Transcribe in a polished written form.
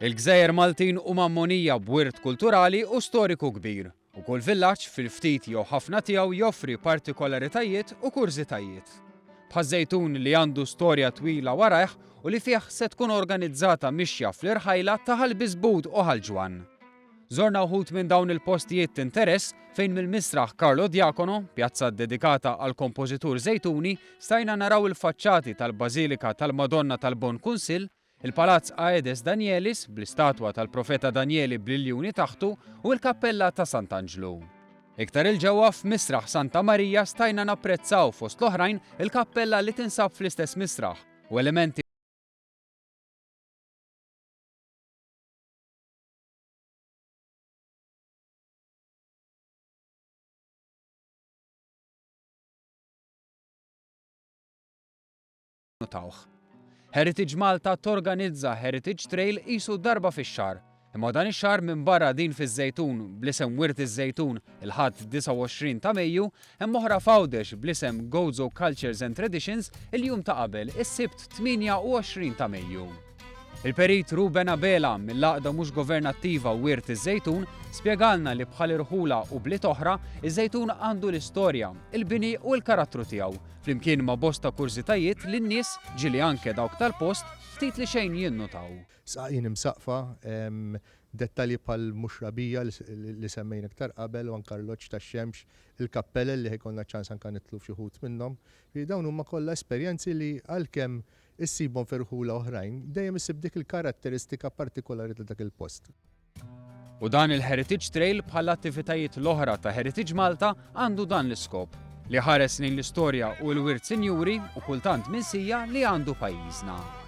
Il-Gżejjer Maltin huma mmonija b'wirt kulturali u storiku kbir, u kull villaġġ fil-ftit jew ħafna tiegħu joffri partikolaritajiet u kurzitajiet. Bħaż-Żejtun li għandu storja twila warajh u li fih se tkun organizzata mixja fl-irħajla ta' ħalbiżbud u ħalġwan. Żorna wħud minn dawn il-postijiet ta' interess fejn mill-Misraħ Carlo Diacono, pjazza dedikata għal kompożitur Żejtuni, stajna naraw il-faċċati tal-Bażilika tal-Madonna tal-Bon Kunsill, il-Palazz Aedes Danielis bl-istatwa tal-Profeta Danieli bl-iljuni taħtu u l-Kappella ta' Sant'Angelo. Iktar il-ġewwa f'Misraħ Santa Marija stajna napprezzaw fost l-oħrajn il-kappella li tinsab fl-istess misraħ u elementi tawħ. Heritage Malta torganizza Heritage Trail qisu darba fix-xahar. Imma dan ix-xahar minn barra din fiż-Żejtun bl-isem Wirt iż-Żejtun il-ħadd 29 ta' Mejju, hemm oħra f'Għawdex bl-isem Gozo Cultures and Traditions il-jum ta' qabel is-Sibt 28 ta' Mejju. Il-Perit Ruben Abela mill-Għaqda mhux governattiva Wirt iż-Żejtun spjegalna li bħal irħula u bliet oħra iż-Żejtun għandu l-istorja, il-bini u l-karattru tiegħu, flimkien ma' bosta kurzitajiet li n-nies ġieli anke dawk tal-post ftit li xejn jinnutaw. Saqajin imsaqfa, dettalji bħal muxrabija li semmejna iktar qabel u anke l-loġġ tax-xemx, il-kappella li ħejkonna ċans anke nitlu f'xi ħut minnhom. Dawn huma kollha esperjenzi li għalkemm issibhom firħula oħrajn, dejjem issib dik il-karatteristika partikolari ta' dak il-post. U dan il-Heritage Trail bħal attivitajiet l-oħra ta' Heritage Malta għandu dan l-iskop li ħares lejn l-istorja u l-wirt sinjuri u kultant minsija li għandu pajjiżna.